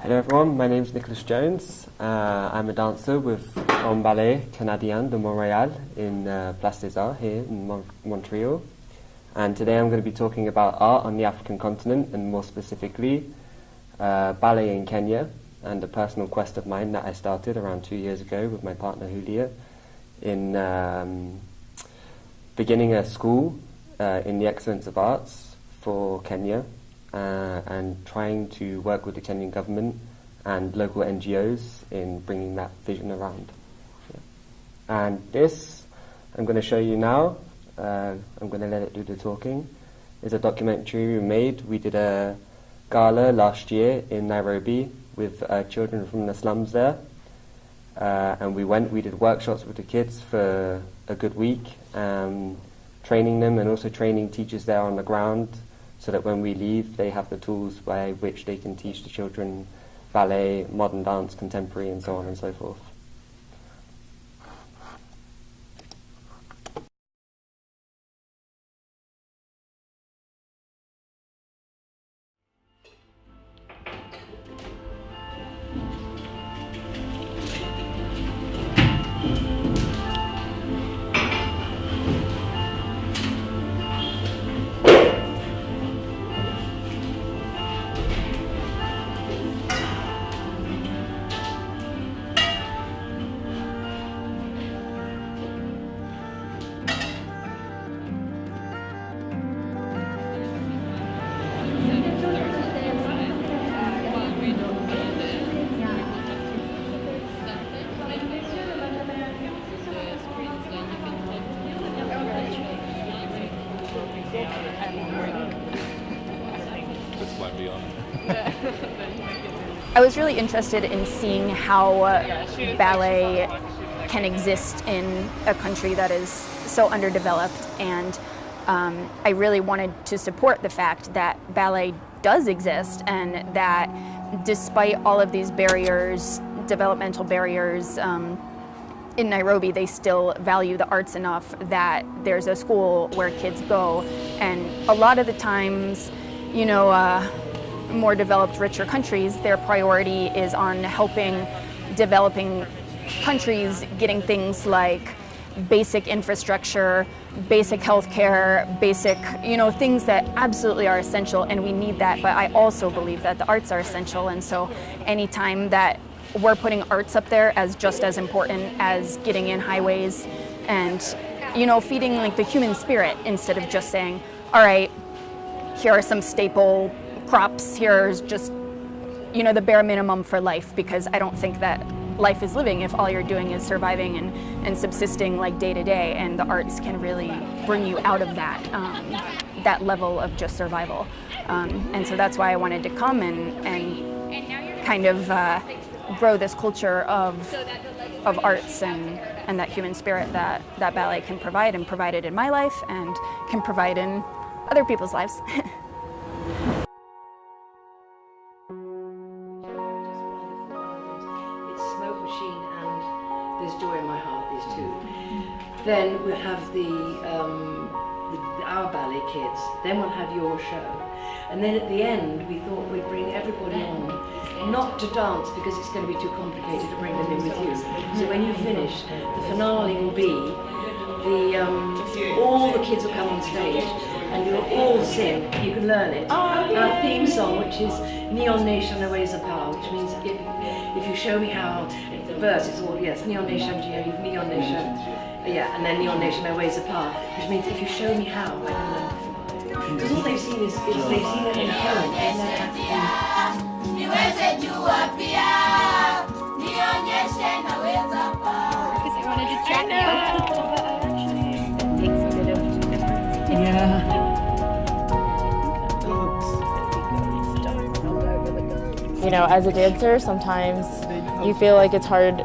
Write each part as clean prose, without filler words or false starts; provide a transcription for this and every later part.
Hello everyone, my name is Nicholas Jones. I'm a dancer from Ballet Canadian de Montreal in Place des Arts here in Montreal. And today I'm going to be talking about art on the African continent, and more specifically ballet in Kenya, and a personal quest of mine that I started around 2 years ago with my partner Julia in beginning a school in the excellence of arts for Kenya. And trying to work with the Kenyan government and local NGOs in bringing that vision around. Yeah. And this, I'm going to show you now, I'm going to let it do the talking, is a documentary we made. We did a gala last year in Nairobi with children from the slums there. And we did workshops with the kids for a good week, training them and also training teachers there on the ground, so that when we leave, they have the tools by which they can teach the children ballet, modern dance, contemporary, and so on and so forth. I was really interested in seeing how ballet can exist in a country that is so underdeveloped, and I really wanted to support the fact that ballet does exist, and that despite all of these barriers, developmental barriers, in Nairobi, they still value the arts enough that there's a school where kids go. And a lot of the times, you know, more developed, richer countries, their priority is on helping developing countries getting things like basic infrastructure, basic healthcare, basic, you know, things that absolutely are essential, and we need that. But I also believe that the arts are essential, and so anytime that we're putting arts up there as just as important as getting in highways and, you know, feeding like the human spirit, instead of just saying, all right, here are some staple crops, here's just, you know, the bare minimum for life, because I don't think that life is living if all you're doing is surviving and subsisting like day to day, and the arts can really bring you out of that, that level of just survival. And so that's why I wanted to come and kind of grow this culture of arts and that human spirit that ballet can provide, and provided in my life and can provide in other people's lives. There's joy in my heart, these two. Then we'll have our ballet kids, then we'll have your show. And then at the end, we thought we'd bring everybody on, not to dance because it's going to be too complicated to bring them in with you. So when you finish, the finale will be, all the kids will come on stage and you'll all sing. You can learn it. Our theme song, which is Neon Nation Aways a Power, which means if you show me how, the verse is all, yes, Neon Nation, Neon Nation, yeah, and then Neon Nation Aways a Power, which means if you show me how, I can learn. Because all they've seen is they've seen it in film, they've never had to. Because I wanted to distract you. It takes a bit of difference. Yeah. You know, as a dancer, sometimes you feel like it's hard,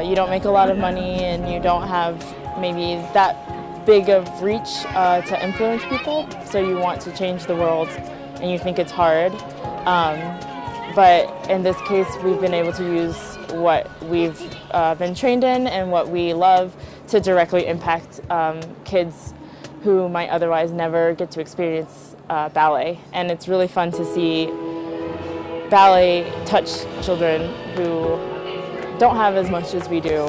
you don't make a lot of money and you don't have maybe that big of reach to influence people, so you want to change the world and you think it's hard. But in this case, we've been able to use what we've been trained in and what we love to directly impact kids who might otherwise never get to experience ballet. And it's really fun to see ballet touch children who don't have as much as we do,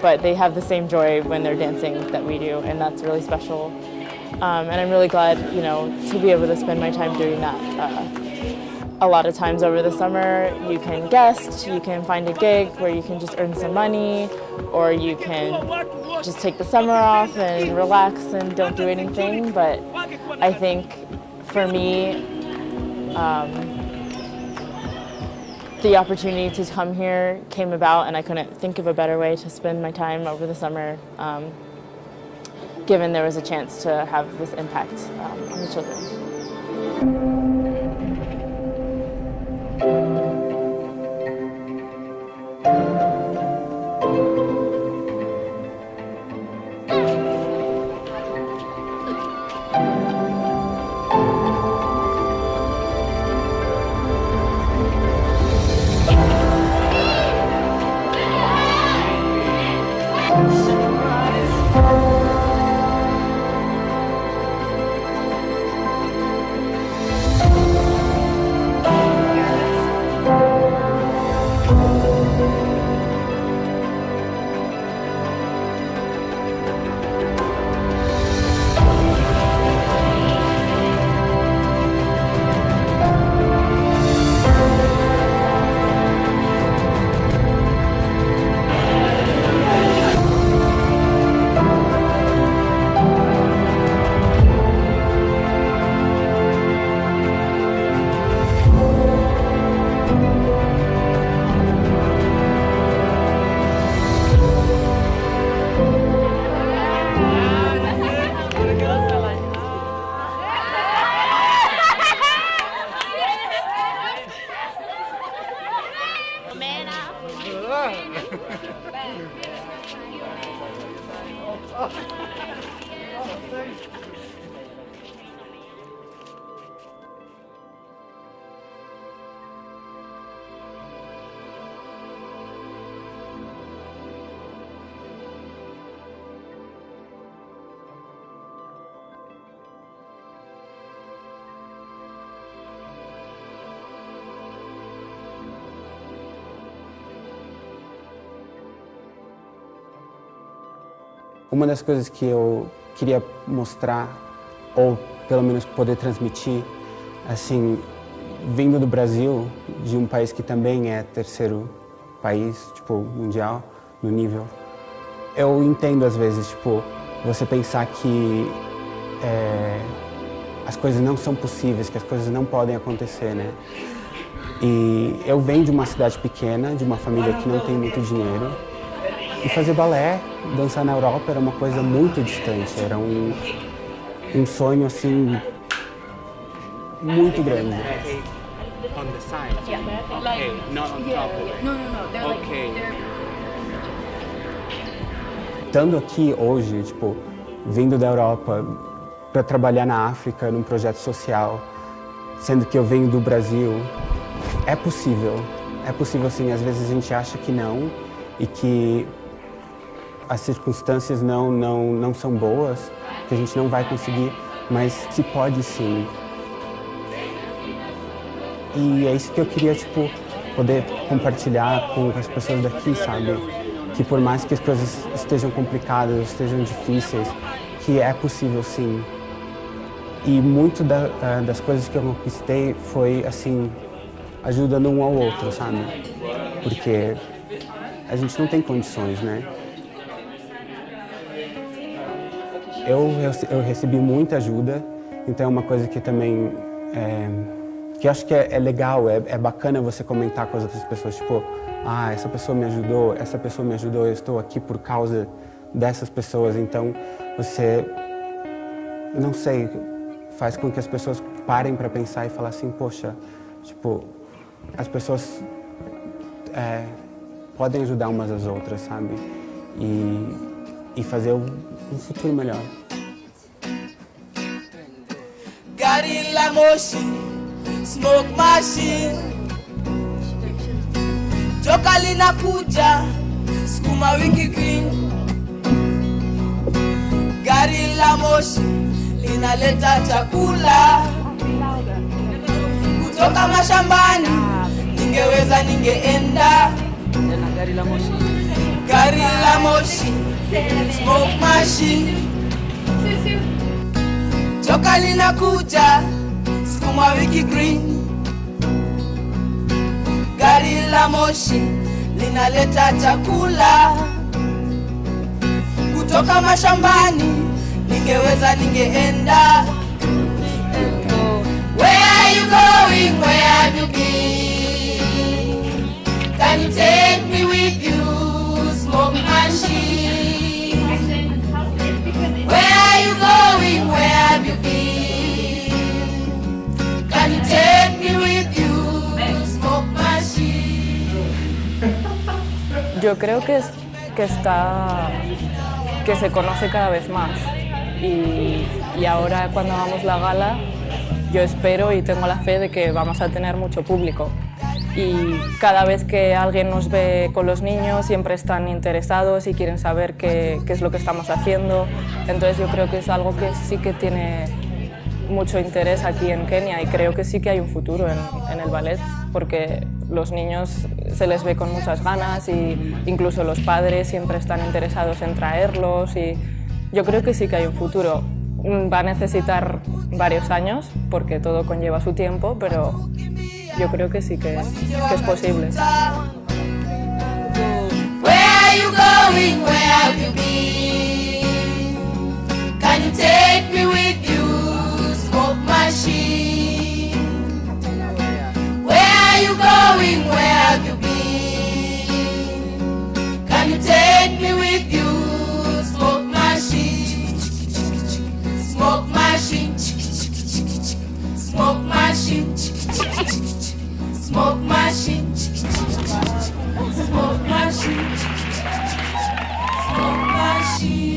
but they have the same joy when they're dancing that we do, and that's really special. And I'm really glad, you know, to be able to spend my time doing that. A lot of times over the summer, you can guest, you can find a gig where you can just earn some money, or you can just take the summer off and relax and don't do anything. But I think for me, the opportunity to come here came about, and I couldn't think of a better way to spend my time over the summer, given there was a chance to have this impact on the children. Uma das coisas que eu queria mostrar, ou pelo menos poder transmitir, assim, vindo do Brasil, de um país que também é terceiro país, tipo, mundial, no nível, eu entendo às vezes, tipo, você pensar que as coisas não são possíveis, que as coisas não podem acontecer, né? E eu venho de uma cidade pequena, de uma família que não tem muito dinheiro, e fazer balé, dançar na Europa era uma coisa muito distante, era um sonho assim muito grande. On the side. Yeah. Okay, not on top of it. No. They're okay. Estando aqui hoje, tipo, vindo da Europa para trabalhar na África num projeto social, sendo que eu venho do Brasil, é possível sim. Às vezes a gente acha que não e que as circunstâncias não são boas, que a gente não vai conseguir, mas se pode sim. E é isso que eu queria, tipo, poder compartilhar com as pessoas daqui, sabe? Que por mais que as coisas estejam complicadas, estejam difíceis, que é possível sim. E muito das coisas que eu conquistei foi, assim, ajudando um ao outro, sabe? Porque a gente não tem condições, né? Eu recebi muita ajuda, então é uma coisa que também, que eu acho que é legal, é bacana você comentar com as outras pessoas, tipo, ah, essa pessoa me ajudou, eu estou aqui por causa dessas pessoas, então você, não sei, faz com que as pessoas parem para pensar e falar assim, poxa, tipo, as pessoas podem ajudar umas às outras, sabe? E fazer um futuro melhor. Garilla moshi, smoke machine, joka linakuja, sukuma wiki green. Garilla moshi, linaleta chakula kutoka mashambani ningeweza ningeenda. Gari la moshi, smoke machine. Joka linakuja, sukuma wiki green. Gari la moshi linaleta chakula kutoka mashambani, ningeweza ningeenda. Where are you going? Where have you been? Can you take me with you, smoke machine? Where are you going? Where have you been? Can you take me with you, smoke machine? Yo creo que se conoce cada vez más y ahora cuando hagamos la gala yo espero y tengo la fe de que vamos a tener mucho público y cada vez que alguien nos ve con los niños siempre están interesados y quieren saber qué es lo que estamos haciendo, entonces yo creo que es algo que sí que tiene mucho interés aquí en Kenia y creo que sí que hay un futuro en el ballet porque los niños se les ve con muchas ganas y incluso los padres siempre están interesados en traerlos y yo creo que sí que hay un futuro. Va a necesitar varios años porque todo conlleva su tiempo, pero yo creo que sí que es posible. Where are you going? Where have you been? Can you take me with you, smoke machine? Where are you going? Where have you been? Can you take me with you, smoke machine? Smoke machine, smoke machine, smoke machine, smoke machine, smoke machine.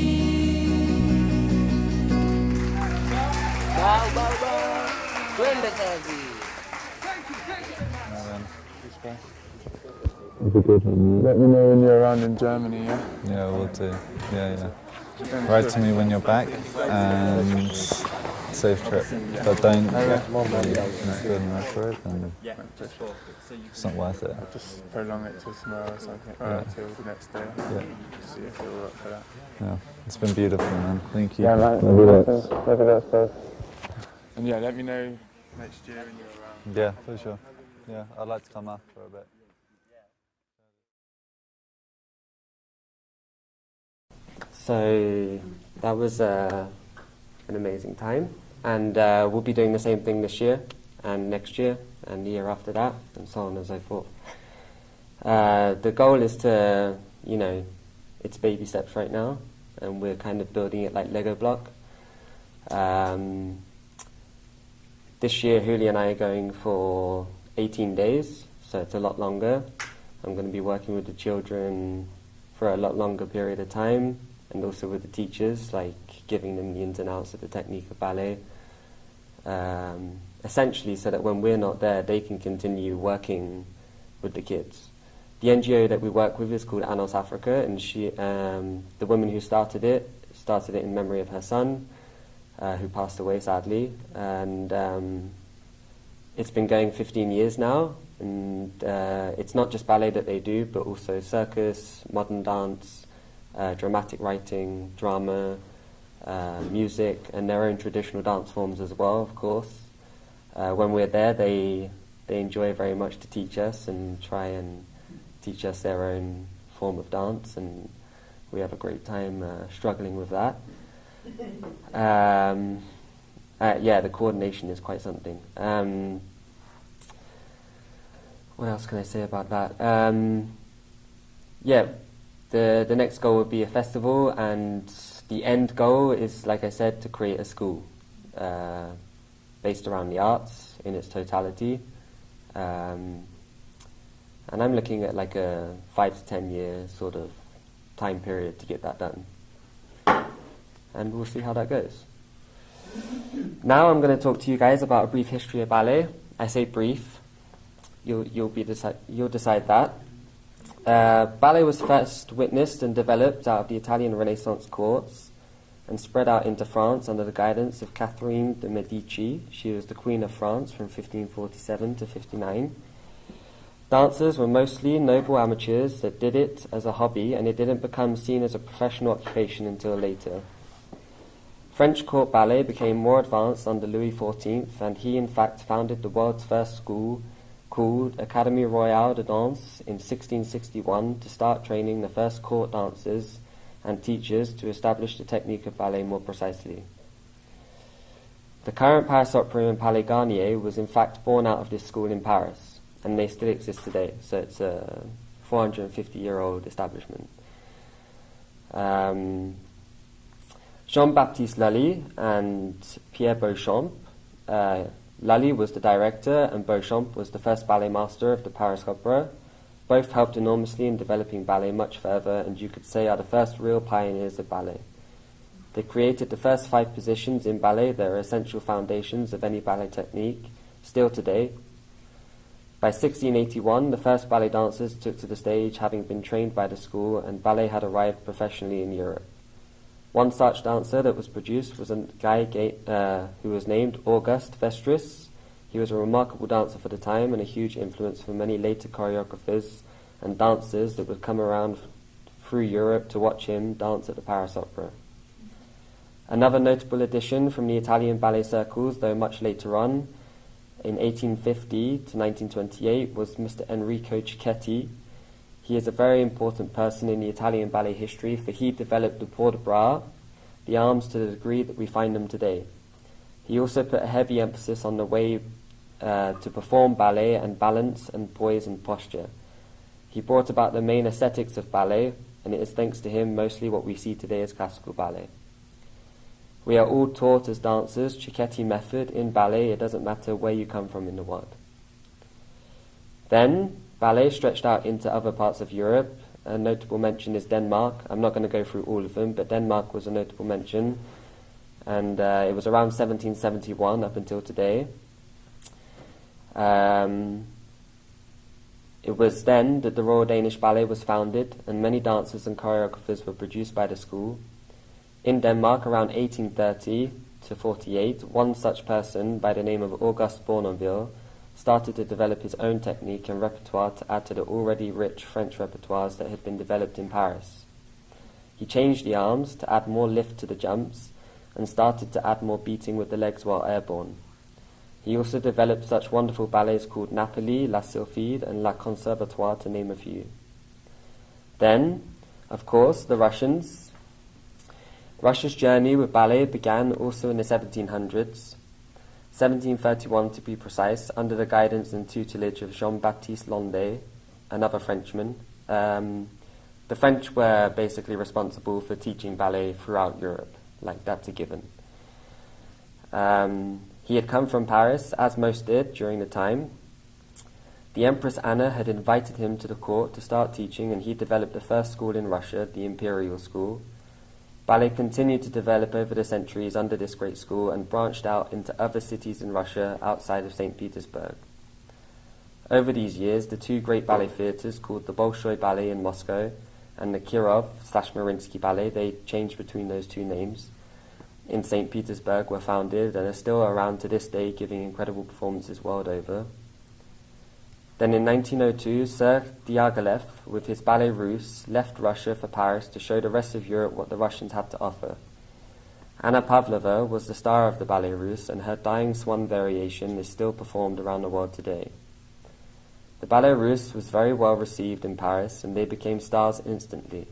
Twende kazi. Let me know when you're around in Germany, yeah? Yeah, we'll do. Yeah. Write to me when you're back and safe trip. But don't get for it and it's not worth it. I'll just prolong it till tomorrow or something, or till the next day. Yeah. See if you're up for that. Yeah. It's been beautiful, man. Thank you. Yeah, maybe that's both. And yeah, let me know next year when you're around. Yeah, for sure. Yeah, I'd like to come up for a bit. So that was an amazing time, and we'll be doing the same thing this year, and next year, and the year after that, and so on and so forth. The goal is to, it's baby steps right now, and we're kind of building it like Lego block. This year, Huli and I are going for 18 days, so it's a lot longer. I'm going to be working with the children for a lot longer period of time, and also with the teachers, like giving them the ins and outs of the technique of ballet, essentially so that when we're not there, they can continue working with the kids. The NGO that we work with is called Anno Africa, and she, the woman who started it in memory of her son, who passed away sadly, and it's been going 15 years now, and it's not just ballet that they do, but also circus, modern dance, dramatic writing, drama, music, and their own traditional dance forms as well, of course. When we're there, they enjoy very much to teach us and try and teach us their own form of dance, and we have a great time struggling with that. The coordination is quite something. What else can I say about that? The next goal would be a festival, and the end goal is, like I said, to create a school based around the arts in its totality. And I'm looking at like a 5 to 10 year sort of time period to get that done. And we'll see how that goes. Now I'm going to talk to you guys about a brief history of ballet. I say brief. You'll decide that. Ballet was first witnessed and developed out of the Italian Renaissance courts and spread out into France under the guidance of Catherine de' Medici. She was the Queen of France from 1547 to 59. Dancers were mostly noble amateurs that did it as a hobby, and it didn't become seen as a professional occupation until later. French court ballet became more advanced under Louis XIV, and he in fact founded the world's first school called Académie Royale de Danse in 1661 to start training the first court dancers and teachers to establish the technique of ballet more precisely. The current Paris Opera and Palais Garnier was in fact born out of this school in Paris, and they still exist today, so it's a 450-year-old establishment. Jean-Baptiste Lully and Pierre Beauchamp. Lully was the director and Beauchamp was the first ballet master of the Paris Opera. Both helped enormously in developing ballet much further, and you could say are the first real pioneers of ballet. They created the first 5 positions in ballet that are essential foundations of any ballet technique, still today. By 1681, the first ballet dancers took to the stage having been trained by the school, and ballet had arrived professionally in Europe. One such dancer that was produced was a guy who was named Auguste Vestris. He was a remarkable dancer for the time and a huge influence for many later choreographers and dancers that would come around through Europe to watch him dance at the Paris Opera. Another notable addition from the Italian ballet circles, though much later on, in 1850 to 1928, was Mr. Enrico Cicchetti. He is a very important person in the Italian ballet history, for he developed the port de bras, the arms, to the degree that we find them today. He also put a heavy emphasis on the way to perform ballet and balance and poise and posture. He brought about the main aesthetics of ballet, and it is thanks to him mostly what we see today as classical ballet. We are all taught as dancers Cicchetti method in ballet. It doesn't matter where you come from in the world. Then ballet stretched out into other parts of Europe. A notable mention is Denmark. I'm not going to go through all of them, but Denmark was a notable mention, and it was around 1771 up until today. It was then that the Royal Danish Ballet was founded, and many dancers and choreographers were produced by the school. In Denmark, around 1830 to 48, one such person by the name of Auguste Bournonville started to develop his own technique and repertoire to add to the already rich French repertoires that had been developed in Paris. He changed the arms to add more lift to the jumps and started to add more beating with the legs while airborne. He also developed such wonderful ballets called Napoli, La Sylphide, and La Conservatoire, to name a few. Then, of course, the Russians. Russia's journey with ballet began also in the 1700s, 1731 to be precise, under the guidance and tutelage of Jean-Baptiste Landais, another Frenchman. The French were basically responsible for teaching ballet throughout Europe, like that's a given. He had come from Paris, as most did during the time. The Empress Anna had invited him to the court to start teaching, and he developed the first school in Russia, the Imperial School. Ballet continued to develop over the centuries under this great school and branched out into other cities in Russia outside of St. Petersburg. Over these years, the 2 great ballet theatres called the Bolshoi Ballet in Moscow and the Kirov/Mariinsky Ballet, they changed between those 2 names, in St. Petersburg were founded and are still around to this day, giving incredible performances world over. Then in 1902, Sir Diaghilev, with his Ballet Russe, left Russia for Paris to show the rest of Europe what the Russians had to offer. Anna Pavlova was the star of the Ballet Russe, and her Dying Swan variation is still performed around the world today. The Ballet Russe was very well received in Paris, and they became stars instantly.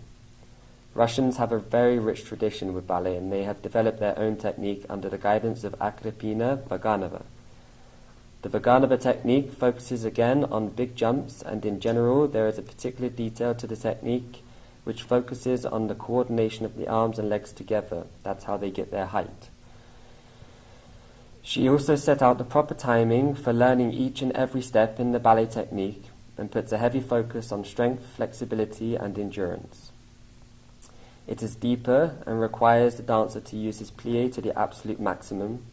Russians have a very rich tradition with ballet, and they have developed their own technique under the guidance of Agrippina Vaganova. The Vaganova technique focuses again on big jumps, and in general there is a particular detail to the technique which focuses on the coordination of the arms and legs together. That's how they get their height. She also set out the proper timing for learning each and every step in the ballet technique and puts a heavy focus on strength, flexibility and endurance. It is deeper and requires the dancer to use his plie to the absolute maximum.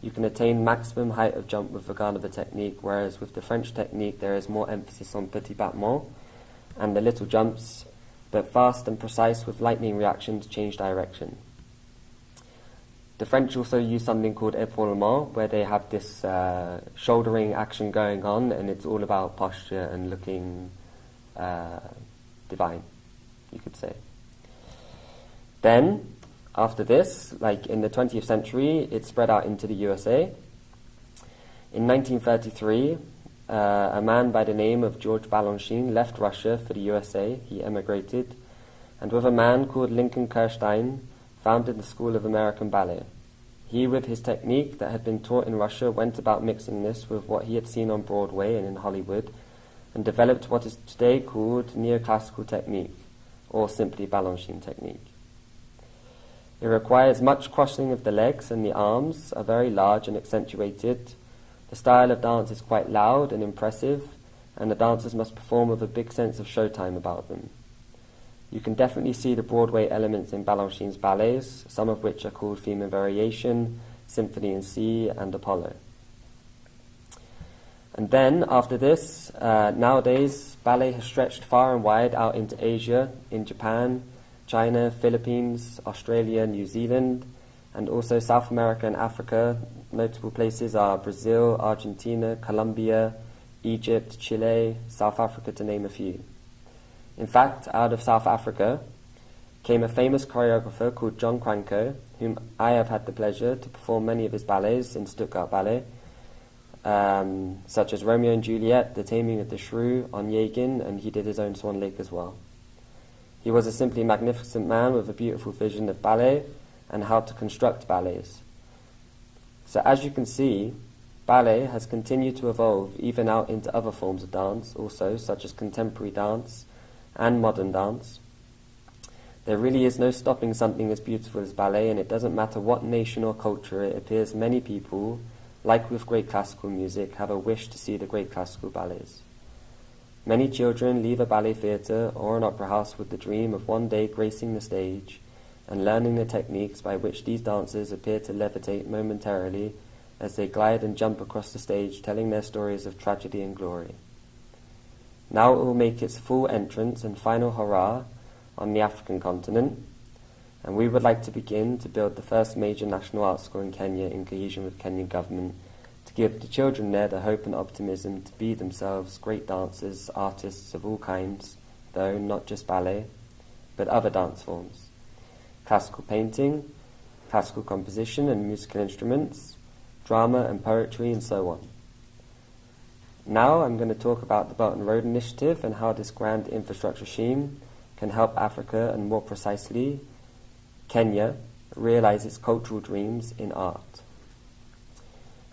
You can attain maximum height of jump with Vaganova technique, whereas with the French technique there is more emphasis on petit battement and the little jumps, but fast and precise with lightning reactions change direction. The French also use something called épaulement, where they have this shouldering action going on, and it's all about posture and looking divine, you could say. Then, after this, like in the 20th century, it spread out into the USA. In 1933, a man by the name of George Balanchine left Russia for the USA. He emigrated, and with a man called Lincoln Kirstein, founded the School of American Ballet. He, with his technique that had been taught in Russia, went about mixing this with what he had seen on Broadway and in Hollywood, and developed what is today called neoclassical technique, or simply Balanchine technique. It requires much crossing of the legs, and the arms are very large and accentuated. The style of dance is quite loud and impressive, and the dancers must perform with a big sense of showtime about them. You can definitely see the Broadway elements in Balanchine's ballets, some of which are called Theme and Variation, Symphony in C, and Apollo. And then, after this, nowadays, ballet has stretched far and wide out into Asia, in Japan, China, Philippines, Australia, New Zealand, and also South America and Africa. Notable places are Brazil, Argentina, Colombia, Egypt, Chile, South Africa, to name a few. In fact, out of South Africa came a famous choreographer called John Cranko, whom I have had the pleasure to perform many of his ballets in Stuttgart Ballet, such as Romeo and Juliet, The Taming of the Shrew, Onegin, and he did his own Swan Lake as well. He was a simply magnificent man with a beautiful vision of ballet and how to construct ballets. So as you can see, ballet has continued to evolve even out into other forms of dance also, such as contemporary dance and modern dance. There really is no stopping something as beautiful as ballet, and it doesn't matter what nation or culture. It appears many people, like with great classical music, have a wish to see the great classical ballets. Many children leave a ballet theatre or an opera house with the dream of one day gracing the stage and learning the techniques by which these dancers appear to levitate momentarily as they glide and jump across the stage, telling their stories of tragedy and glory. Now it will make its full entrance and final hurrah on the African continent, and we would like to begin to build the first major national art school in Kenya in cohesion with Kenyan government, to give the children there the hope and optimism to be themselves great dancers, artists of all kinds, though not just ballet, but other dance forms. Classical painting, classical composition and musical instruments, drama and poetry, and so on. Now I'm going to talk about the Belt and Road Initiative and how this grand infrastructure scheme can help Africa, and more precisely, Kenya, realize its cultural dreams in art.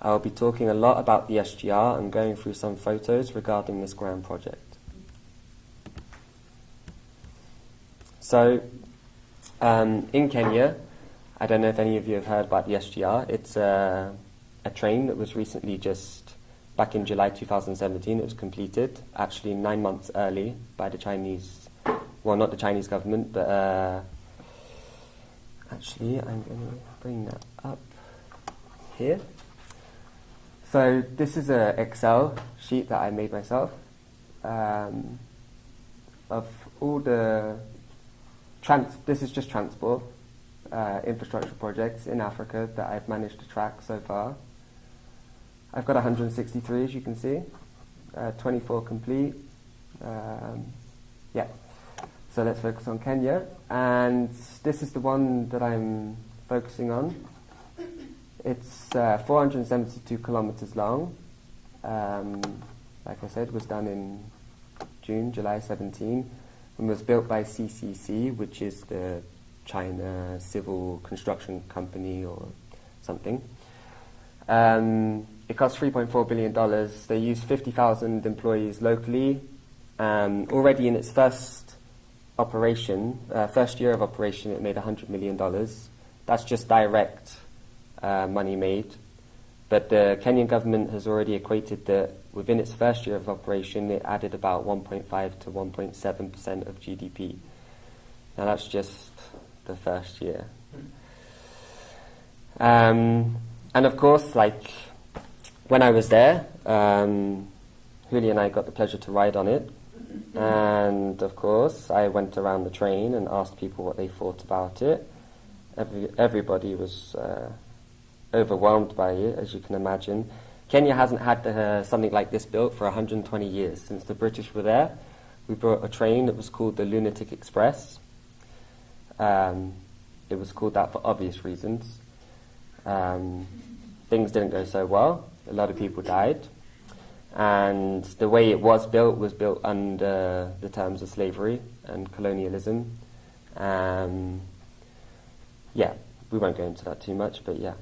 I will be talking a lot about the SGR and going through some photos regarding this grand project. So, in Kenya, I don't know if any of you have heard about the SGR. It's a train that was recently just, back in July 2017, it was completed, actually 9 months early by the Chinese, well, not the Chinese government, but actually I'm going to bring that up here. So this is an Excel sheet that I made myself of all the this is just transport infrastructure projects in Africa that I've managed to track so far. I've got 163, as you can see, 24 complete. Yeah. So let's focus on Kenya, and this is the one that I'm focusing on. It's 472 kilometers long. Like I said, was done in July 17, and was built by CCC, which is the China Civil Construction Company or something. It cost $3.4 billion. They use 50,000 employees locally. Already in its first year of operation, it made $100 million. That's just direct money made. But the Kenyan government has already equated that within its first year of operation, it added about 1.5 to 1.7% of GDP. Now that's just the first year. And of course, like when I was there, Julie and I got the pleasure to ride on it. And of course, I went around the train and asked people what they thought about it. everybody was overwhelmed by it, as you can imagine. Kenya hasn't had something like this built for 120 years. Since the British were there, we brought a train that was called the Lunatic Express. It was called that for obvious reasons. Things didn't go so well. A lot of people died. And the way it was built under the terms of slavery and colonialism. Yeah, we won't go into that too much, but yeah.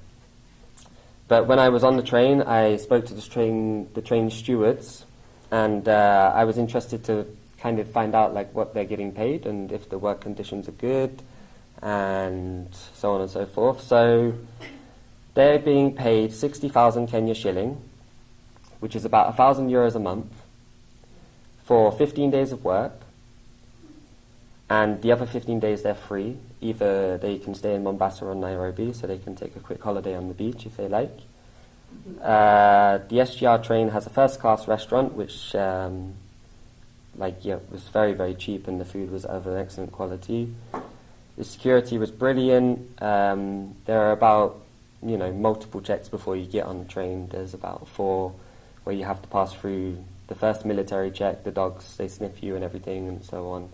But when I was on the train, I spoke to the train stewards, and I was interested to kind of find out like what they're getting paid and if the work conditions are good, and so on and so forth. So they're being paid 60,000 Kenya shilling, which is about 1,000 euros a month, for 15 days of work, and the other 15 days they're free. Either they can stay in Mombasa or Nairobi, so they can take a quick holiday on the beach if they like. The SGR train has a first-class restaurant, which was very, very cheap, and the food was of an excellent quality. The security was brilliant. There are about, multiple checks before you get on the train. There's about 4 where you have to pass through the first military check. The dogs, they sniff you and everything and so on.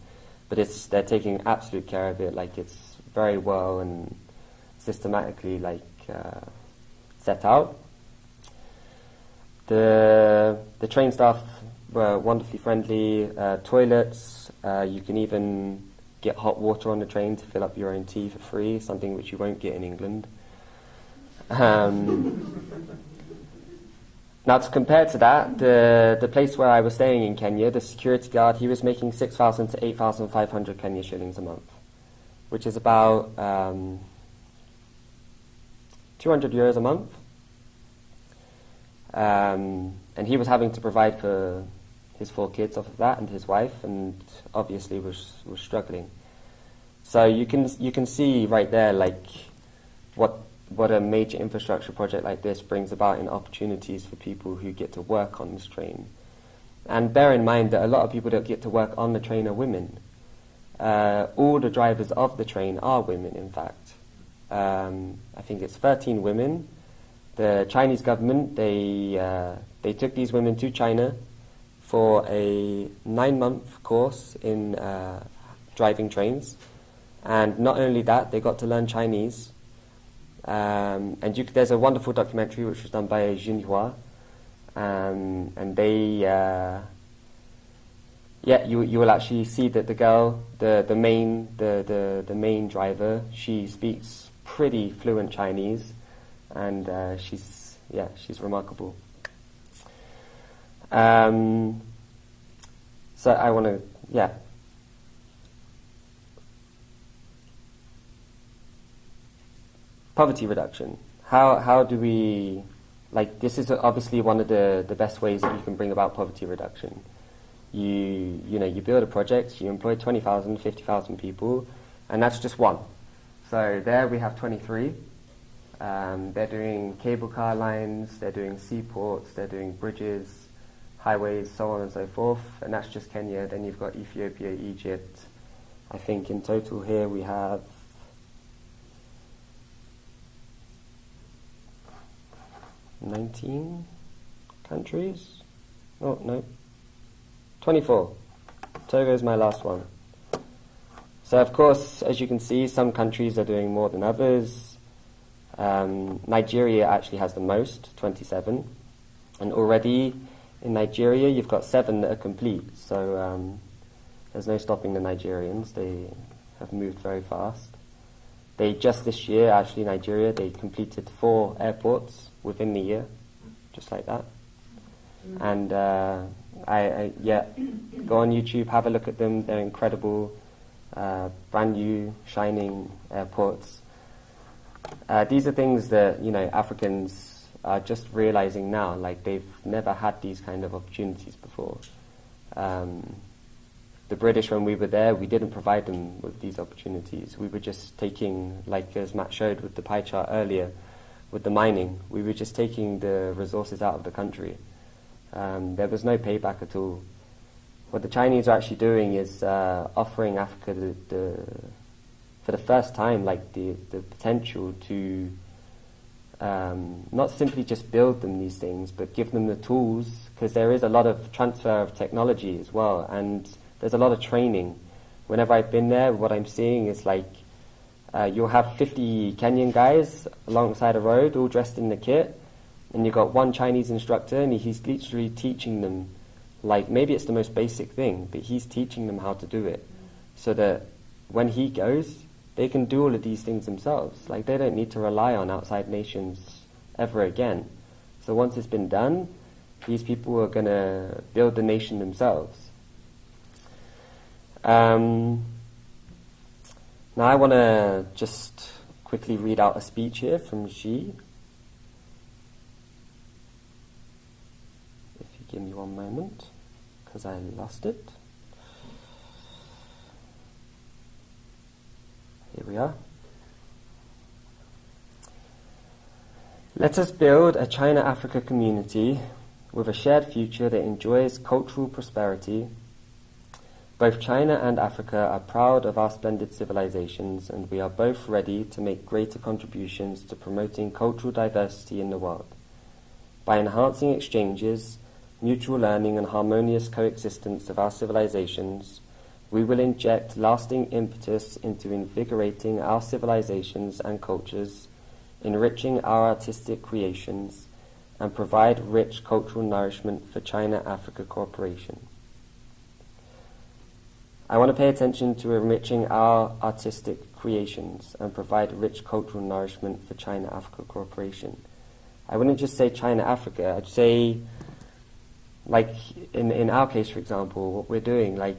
But they're taking absolute care of it. Like, it's very well and systematically set out. The train staff were wonderfully friendly. Toilets, you can even get hot water on the train to fill up your own tea for free, something which you won't get in England. Now, to compare to that, the place where I was staying in Kenya, the security guard, he was making 6,000 to 8,500 Kenya shillings a month, which is about 200 euros a month. And he was having to provide for his 4 kids off of that and his wife, and obviously was struggling. So you can see right there what a major infrastructure project like this brings about in opportunities for people who get to work on this train. And bear in mind that a lot of people that get to work on the train are women. All the drivers of the train are women, in fact. I think it's 13 women. The Chinese government, they took these women to China for a 9-month course in driving trains. And not only that, they got to learn Chinese. And there's a wonderful documentary which was done by Xinhua, and they, you will actually see that the girl, the main driver, she speaks pretty fluent Chinese, and she's remarkable. So I want to, poverty reduction. How do we, this is obviously one of the best ways that you can bring about poverty reduction. You build a project, you employ 20,000, 50,000 people, and that's just one. So there we have 23. They're doing cable car lines, they're doing seaports, they're doing bridges, highways, so on and so forth, and that's just Kenya. Then you've got Ethiopia, Egypt. I think in total here we have 19 countries? Oh, no. 24. Togo is my last one. So, of course, as you can see, some countries are doing more than others. Nigeria actually has the most, 27. And already in Nigeria, you've got 7 that are complete. So there's no stopping the Nigerians. They have moved very fast. They just this year, actually, Nigeria, they completed 4 airports within the year, just like that. And go on YouTube, have a look at them. They're incredible, brand new, shining airports. These are things that Africans are just realizing now. Like, they've never had these kind of opportunities before. The British, when we were there, we didn't provide them with these opportunities. We were just taking, like as Matt showed with the pie chart earlier, with the mining, we were just taking the resources out of the country. There was no payback at all. What the Chinese are actually doing is offering Africa for the first time, like the potential to not simply just build them these things, but give them the tools, because there is a lot of transfer of technology as well, and there's a lot of training. Whenever I've been there, what I'm seeing is like you'll have 50 Kenyan guys alongside a road, all dressed in the kit, and you've got one Chinese instructor, and he's literally teaching them, like maybe it's the most basic thing, but he's teaching them how to do it, so that when he goes, they can do all of these things themselves. Like, they don't need to rely on outside nations ever again. So once it's been done, these people are going to build the nation themselves. Now I want to just quickly read out a speech here from Xi. If you give me one moment, because I lost it. Here we are. Let us build a China-Africa community with a shared future that enjoys cultural prosperity. Both China and Africa are proud of our splendid civilizations, and we are both ready to make greater contributions to promoting cultural diversity in the world. By enhancing exchanges, mutual learning, and harmonious coexistence of our civilizations, we will inject lasting impetus into invigorating our civilizations and cultures, enriching our artistic creations, and provide rich cultural nourishment for China-Africa cooperation. I want to pay attention to enriching our artistic creations and provide rich cultural nourishment for China-Africa cooperation. I wouldn't just say China-Africa, I'd say, like in our case, for example, what we're doing, like,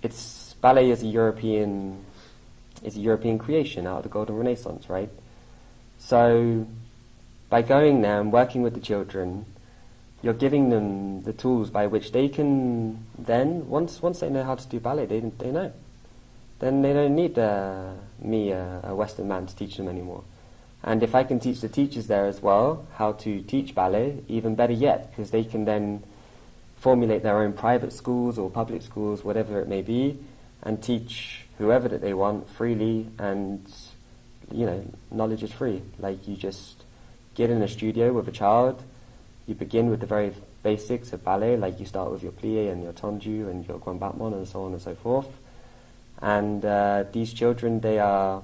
it's ballet is a European creation out of the Golden Renaissance, right? So by going there and working with the children, you're giving them the tools by which they can then, once they know how to do ballet, they know. Then they don't need me, a Western man, to teach them anymore. And if I can teach the teachers there as well how to teach ballet, even better yet, because they can then formulate their own private schools or public schools, whatever it may be, and teach whoever that they want freely, and, you know, knowledge is free. Like, you just get in a studio with a child, you begin with the very basics of ballet, like you start with your plie and your tendu and your grand battement and so on and so forth. And these children, they are,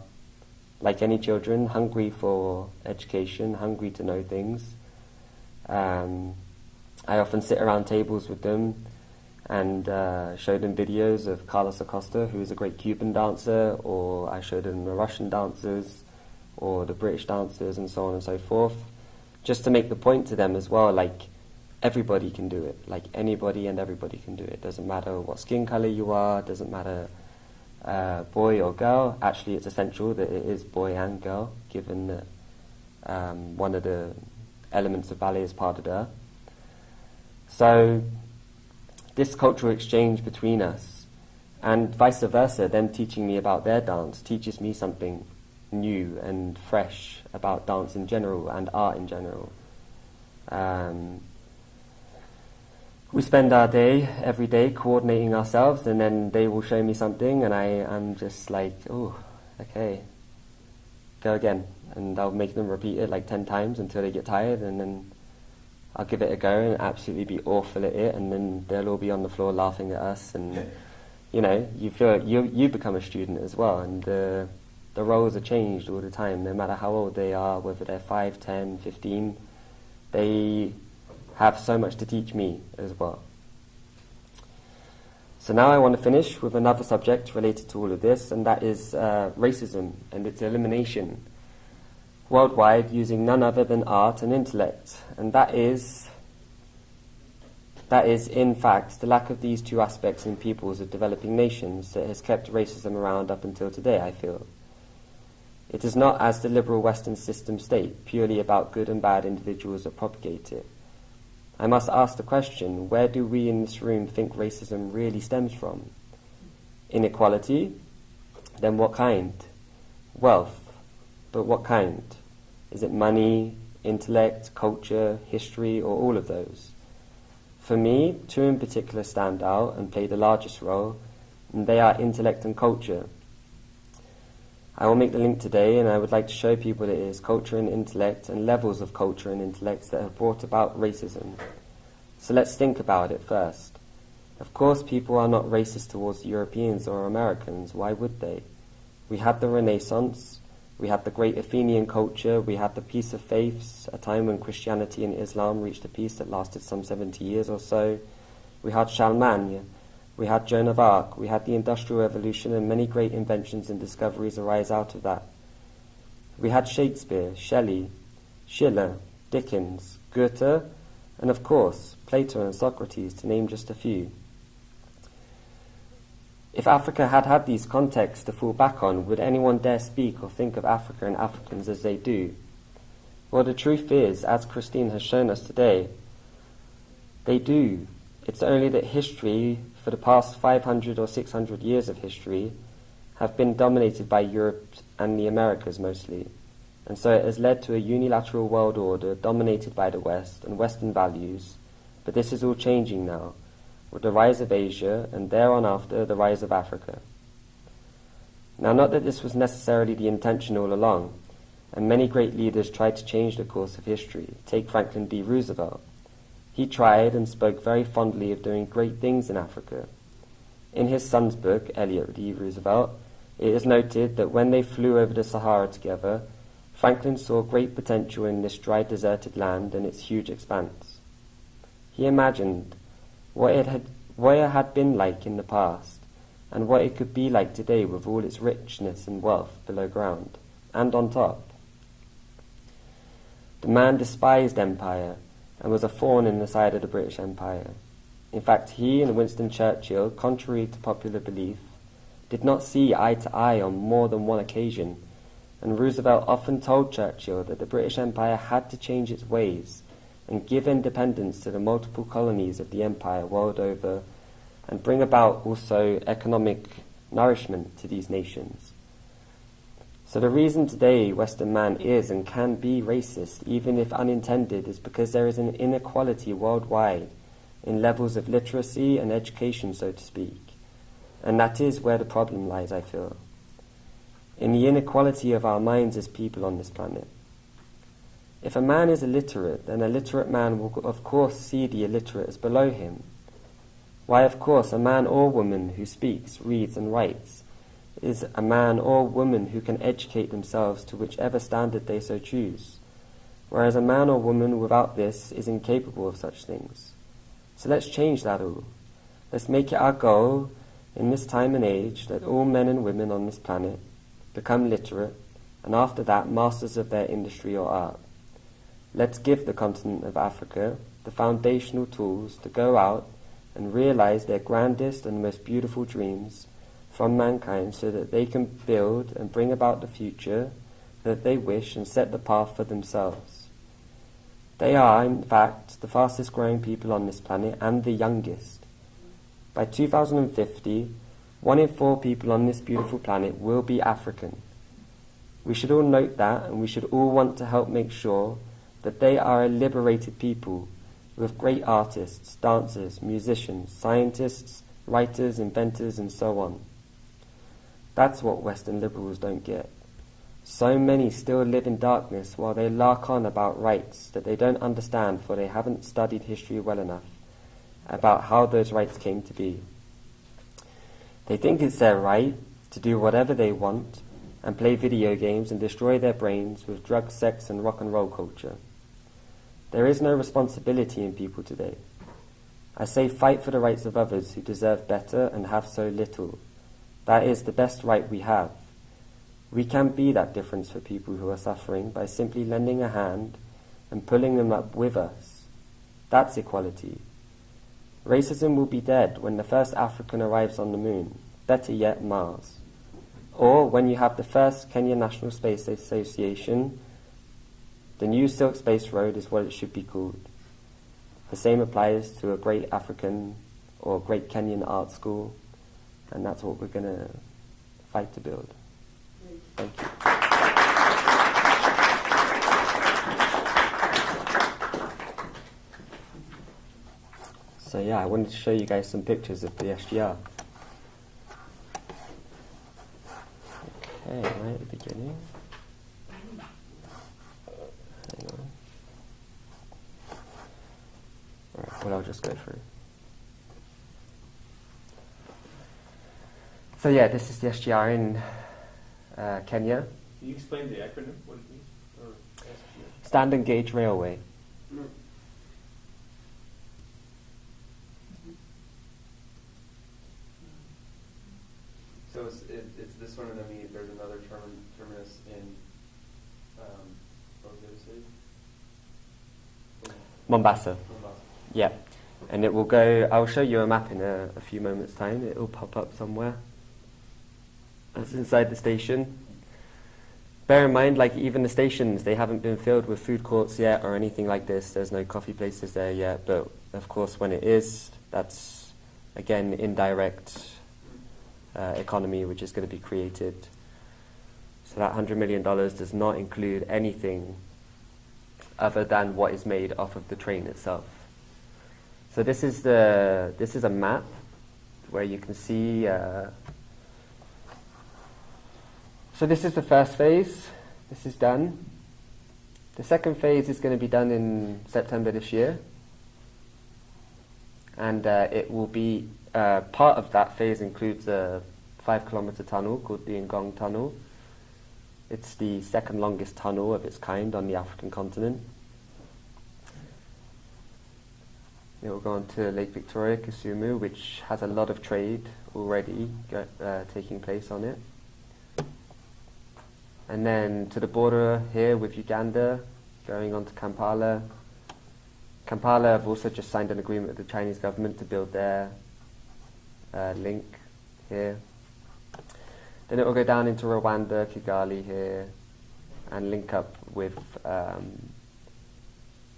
like any children, hungry for education, hungry to know things. I often sit around tables with them and show them videos of Carlos Acosta, who is a great Cuban dancer, or I show them the Russian dancers or the British dancers and so on and so forth, just to make the point to them as well, like, everybody can do it. Like, anybody and everybody can do it. Doesn't matter what skin color you are, doesn't matter boy or girl. Actually, it's essential that it is boy and girl, given that one of the elements of ballet is pas de deux. So this cultural exchange between us, and vice versa, them teaching me about their dance, teaches me something new and fresh about dance in general and art in general. We spend our day, every day, coordinating ourselves, and then they will show me something, and I'm just like, oh, okay, go again. And I'll make them repeat it like 10 times until they get tired, and then I'll give it a go and absolutely be awful at it, and then they'll all be on the floor laughing at us, and you know, you feel you become a student as well, and the roles are changed all the time, no matter how old they are, whether they're 5, 10, 15, they have so much to teach me as well. So now I want to finish with another subject related to all of this, and that is racism and its elimination worldwide using none other than art and intellect. And that is in fact the lack of these two aspects in peoples of developing nations that has kept racism around up until today, I feel. It is not, as the liberal Western system state, purely about good and bad individuals that propagate it. I must ask the question, where do we in this room think racism really stems from? Inequality? Then what kind? Wealth. But what kind? Is it money, intellect, culture, history, or all of those? For me, two in particular stand out and play the largest role, and they are intellect and culture. I will make the link today, and I would like to show people that it is culture and intellect and levels of culture and intellect that have brought about racism. So let's think about it first. Of course, people are not racist towards Europeans or Americans. Why would they? We had the Renaissance, we had the great Athenian culture, we had the peace of faiths, a time when Christianity and Islam reached a peace that lasted some 70 years or so. We had Charlemagne, we had Joan of Arc, we had the Industrial Revolution, and many great inventions and discoveries arise out of that. We had Shakespeare, Shelley, Schiller, Dickens, Goethe, and of course, Plato and Socrates, to name just a few. If Africa had had these contexts to fall back on, would anyone dare speak or think of Africa and Africans as they do? Well, the truth is, as Christine has shown us today, they do. It's only that history, for the past 500 or 600 years of history, have been dominated by Europe and the Americas mostly. And so it has led to a unilateral world order dominated by the West and Western values. But this is all changing now, with the rise of Asia, and thereon after the rise of Africa. Now, not that this was necessarily the intention all along, and many great leaders tried to change the course of history. Take Franklin D. Roosevelt. He tried and spoke very fondly of doing great things in Africa. In his son's book, Elliot D. Roosevelt, it is noted that when they flew over the Sahara together, Franklin saw great potential in this dry, deserted land and its huge expanse. He imagined what it had been like in the past, and what it could be like today with all its richness and wealth below ground, and on top. The man despised empire, and was a thorn in the side of the British Empire. In fact, he and Winston Churchill, contrary to popular belief, did not see eye to eye on more than one occasion, and Roosevelt often told Churchill that the British Empire had to change its ways and give independence to the multiple colonies of the empire world over, and bring about also economic nourishment to these nations. So the reason today Western man is and can be racist, even if unintended, is because there is an inequality worldwide in levels of literacy and education, so to speak. And that is where the problem lies, I feel. In the inequality of our minds as people on this planet. If a man is illiterate, then a literate man will of course see the illiterate as below him. Why, of course, a man or woman who speaks, reads and writes is a man or woman who can educate themselves to whichever standard they so choose, whereas a man or woman without this is incapable of such things. So let's change that all. Let's make it our goal in this time and age that all men and women on this planet become literate, and after that masters of their industry or art. Let's give the continent of Africa the foundational tools to go out and realize their grandest and most beautiful dreams from mankind, so that they can build and bring about the future that they wish and set the path for themselves. They are, in fact, the fastest growing people on this planet and the youngest. By 2050, 1 in 4 people on this beautiful planet will be African. We should all note that, and we should all want to help make sure that they are a liberated people with great artists, dancers, musicians, scientists, writers, inventors, and so on. That's what Western liberals don't get. So many still live in darkness while they lark on about rights that they don't understand, for they haven't studied history well enough about how those rights came to be. They think it's their right to do whatever they want and play video games and destroy their brains with drugs, sex, and rock and roll culture. There is no responsibility in people today. I say fight for the rights of others who deserve better and have so little. That is the best right we have. We can be that difference for people who are suffering by simply lending a hand and pulling them up with us. That's equality. Racism will be dead when the first African arrives on the moon, better yet Mars. Or when you have the first Kenya National Space Association. The new Silk Space Road is what it should be called. The same applies to a great African or great Kenyan art school, and that's what we're going to fight to build. Thank you. So yeah, I wanted to show you guys some pictures of the SGR. Okay, right at the beginning. Hang on. Right, well, I'll just go through. So yeah, this is the SGR in Kenya. Can you explain the acronym, what it means? Or SGR? Standard Gauge Railway. So it's this one, and then there's another terminus in what was the other city? Mombasa. Yeah, and it will go. I'll show you a map in a few moments' time. It will pop up somewhere. That's inside the station. Bear in mind, like even the stations, they haven't been filled with food courts yet or anything like this. There's no coffee places there yet. But of course, when it is, that's again indirect economy which is going to be created. So that $100 million does not include anything other than what is made off of the train itself. So this is a map where you can see. So this is the first phase. This is done. The second phase is going to be done in September this year, and it will be part of that phase includes a 5-kilometer tunnel called the Ngong Tunnel. It's the second longest tunnel of its kind on the African continent. It will go on to Lake Victoria, Kisumu, which has a lot of trade already taking place on it. And then to the border here with Uganda, going on to Kampala. Kampala have also just signed an agreement with the Chinese government to build their link here. Then it will go down into Rwanda, Kigali here, and link up with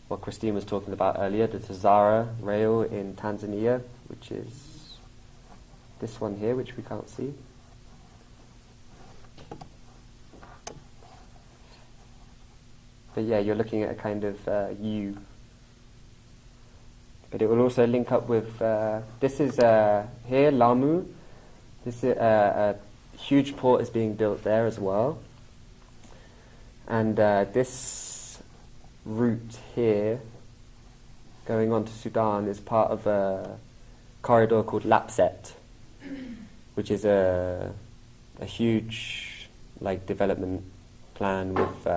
what Christine was talking about earlier, the Tazara rail in Tanzania, which is this one here, which we can't see. But yeah, you're looking at a kind of U. But it will also link up with, this is here, Lamu. This is a huge port is being built there as well. And this route here, going on to Sudan, is part of a corridor called Lapset, which is a huge development plan with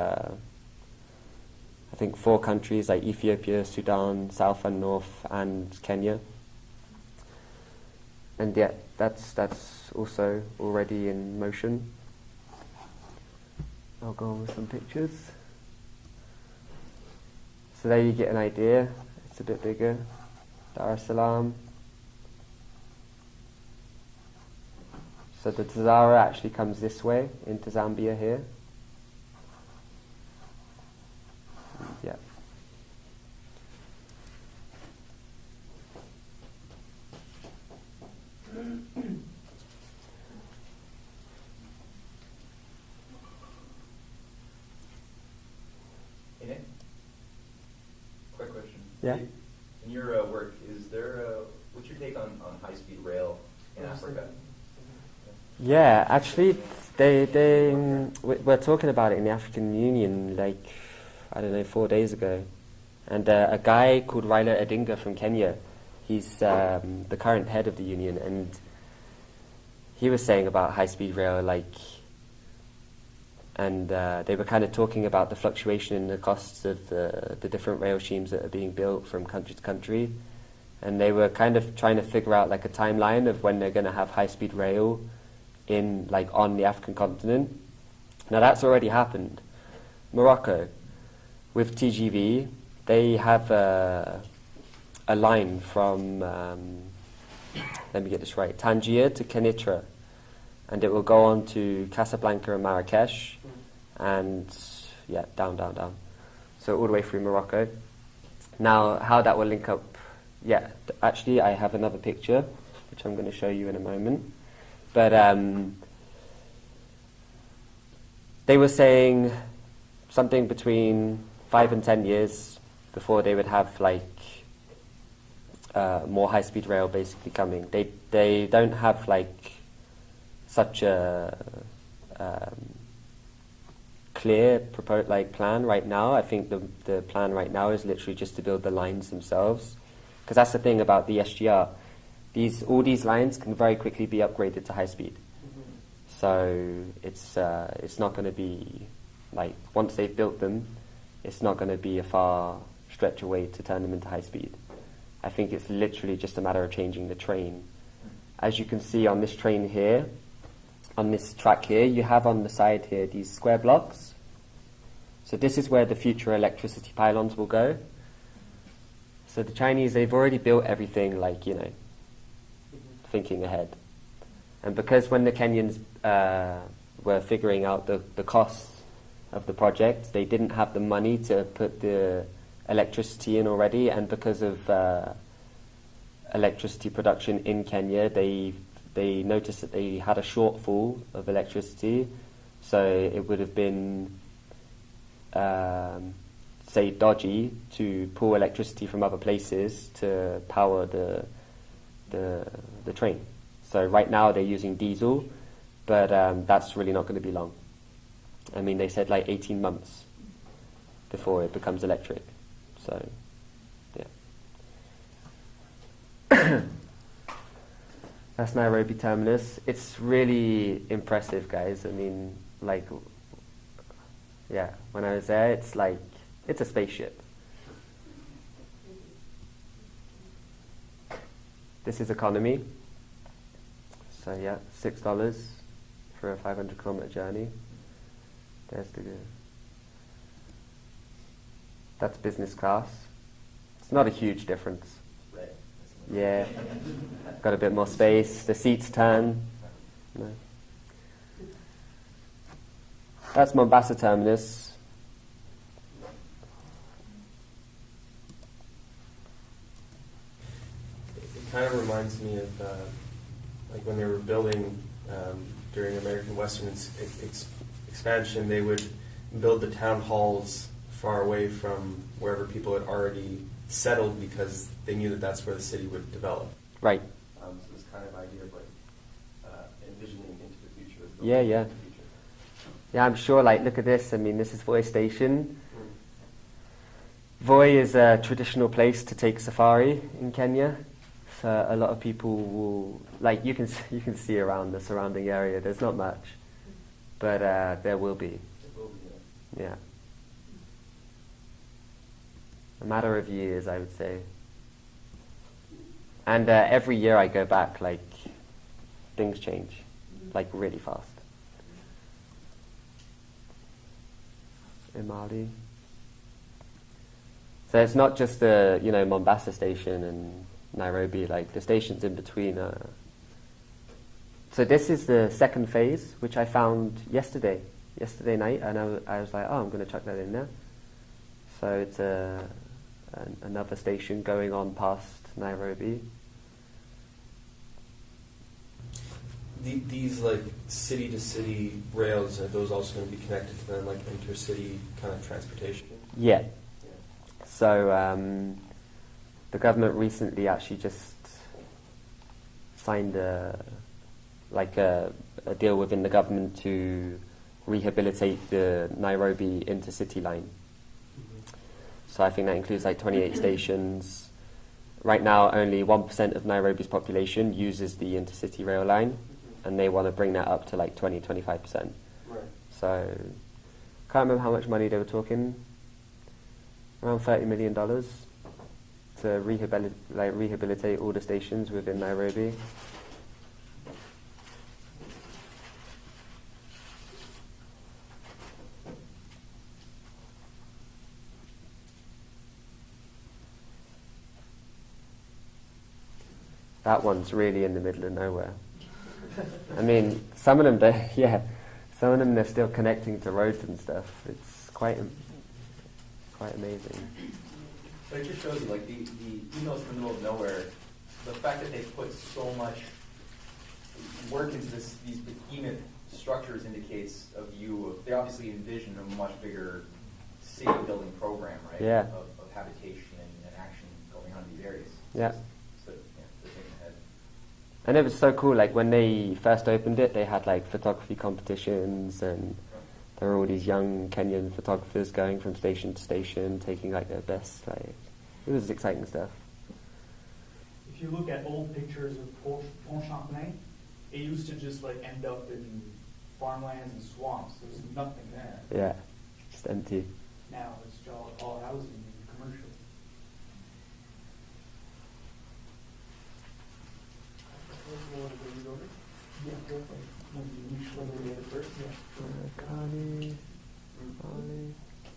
I think 4 countries like Ethiopia, Sudan, South and North, and Kenya. And yeah, that's also already in motion. I'll go on with some pictures. So there you get an idea. It's a bit bigger. Dar es Salaam. So the Tazara actually comes this way into Zambia here. Yeah. Quick question. Yeah. In your work, is there what's your take on high-speed rail in Africa? Yeah, actually, we're talking about it in the African Union, I don't know, 4 days ago. And a guy called Raila Odinga from Kenya, he's the current head of the union, and he was saying about high-speed rail, and they were kind of talking about the fluctuation in the costs of the different rail schemes that are being built from country to country. And they were kind of trying to figure out a timeline of when they're going to have high-speed rail in on the African continent. Now that's already happened. Morocco, with TGV, they have a line from let me get this right, Tangier to Kenitra, and it will go on to Casablanca and Marrakesh, and yeah, down. So all the way through Morocco. Now, how that will link up, yeah, actually I have another picture, which I'm going to show you in a moment. But they were saying something between 5 and 10 years before they would have more high-speed rail basically coming. They don't have such a clear plan right now. I think the plan right now is literally just to build the lines themselves, because that's the thing about the SGR. All these lines can very quickly be upgraded to high speed. So it's not going to be like, once they've built them, it's not going to be a far stretch away to turn them into high speed. I think it's literally just a matter of changing the train. As you can see on this train here, on this track here, you have on the side here these square blocks. So this is where the future electricity pylons will go. So the Chinese, they've already built everything, like, you know, thinking ahead. And because when the Kenyans were figuring out the costs of the project, they didn't have the money to put the electricity in already, and because of electricity production in Kenya, they noticed that they had a shortfall of electricity, so it would have been, say, dodgy to pull electricity from other places to power the train. So right now they're using diesel, but that's really not going to be long. I mean, they said like 18 months before it becomes electric. So, yeah. That's Nairobi terminus. It's really impressive, guys. I mean, like, yeah, when I was there, it's like, it's a spaceship. This is economy. So yeah, $6 for a 500-kilometer journey. That's business class. It's not a huge difference. Yeah, got a bit more space. The seats turn. No. That's Mombasa terminus. It kind of reminds me of like when they were building during American Western expansion, they would build the town halls far away from wherever people had already settled, because they knew that that's where the city would develop. Right. So this kind of idea of like envisioning into the future. Yeah, yeah. Yeah, I'm sure, like, look at this. I mean, this is Voi Station. Voi is a traditional place to take safari in Kenya. So a lot of people will, like, you can see around the surrounding area, there's not much. But there will be. Yeah. A matter of years, I would say. And every year I go back, like, things change, like, really fast. In Mali. So it's not just the, you know, Mombasa station and Nairobi, like, the stations in between are... So this is the second phase, which I found yesterday night, and I was like, oh, I'm going to chuck that in there. So it's another station going on past Nairobi. These like city-to-city rails, are those also going to be connected to then like intercity kind of transportation? Yeah. So the government recently actually just signed a deal within the government to rehabilitate the Nairobi intercity line. So I think that includes like 28 stations. Right now, only 1% of Nairobi's population uses the intercity rail line, and they want to bring that up to like 20-25%. Right. So, can't remember how much money they were talking. Around $30 million to rehabilitate all the stations within Nairobi. That one's really in the middle of nowhere. I mean, some of them, they're still connecting to roads and stuff. It's quite amazing. But it just shows you, like, the even though it's in the middle of nowhere, the fact that they put so much work into these behemoth structures indicates a view of, they obviously envision a much bigger city building program, right? Yeah. Of habitation and action going on in these areas. Yeah. So, they're thinking ahead. And it was so cool, like when they first opened it, they had like photography competitions, and there were all these young Kenyan photographers going from station to station, taking like their best, like, it was exciting stuff. If you look at old pictures of Pont Champlain, it used to just like end up in farmlands and swamps. There's nothing there. Yeah, just empty. Now it's all housing and commercial.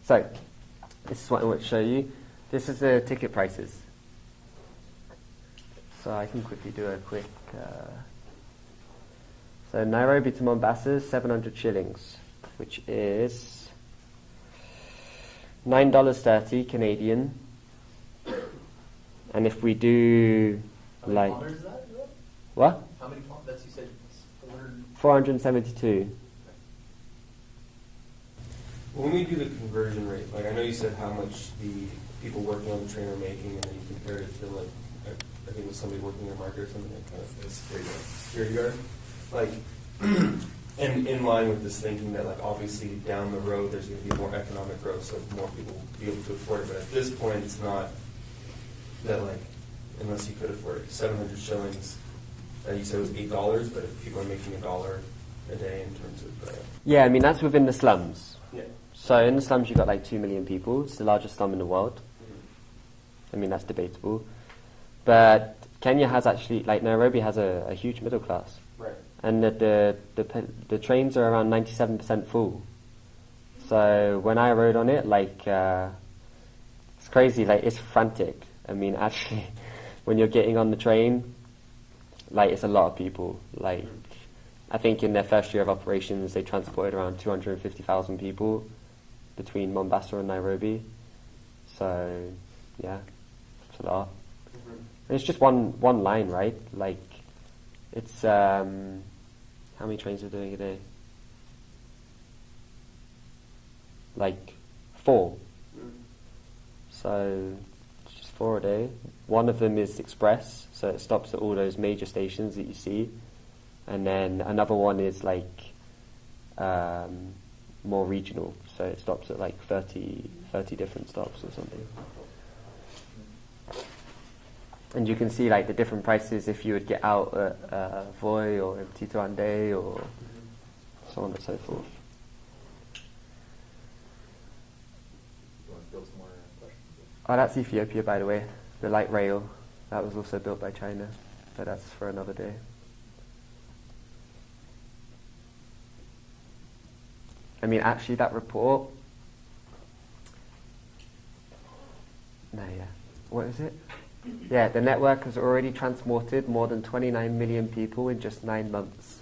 So, this is what I want to show you. This is the ticket prices. So I can quickly do a quick... so Nairobi to Mombasa is 700 shillings, which is $9.30 Canadian. And if we do like... How many kilometers is that? What? How many kilometers? You said 472. When we do the conversion rate, like I know you said how much the people working on the train are making, and then you compared it to like, I think it was somebody working in a market or something like that, security guard. Like, and in line with this thinking that like obviously down the road there's going to be more economic growth, so more people will be able to afford it. But at this point, it's not that like, unless you could afford it, 700 shillings. You said it was $8, but if people are making $1 a day in terms of... Yeah, I mean, that's within the slums. Yeah. So in the slums, you've got like 2 million people. It's the largest slum in the world. I mean, that's debatable. But Kenya has actually, like Nairobi has a huge middle class. Right. And the trains are around 97% full. So when I rode on it, like, it's crazy, like, it's frantic. I mean, actually, when you're getting on the train, like, it's a lot of people. Like, I think in their first year of operations, they transported around 250,000 people between Mombasa and Nairobi. So, yeah, it's a lot. And it's just one line, right? Like, it's, how many trains are doing a day? Like, 4. So, it's just 4 a day. One of them is express, so it stops at all those major stations that you see. And then another one is like more regional, so it stops at like 30 different stops or something. And you can see like the different prices if you would get out at Voi or Grande or so on and so forth. Oh, that's Ethiopia, by the way. The light rail, that was also built by China, but that's for another day. I mean, actually, that report... What is it? Yeah, the network has already transported more than 29 million people in just 9 months.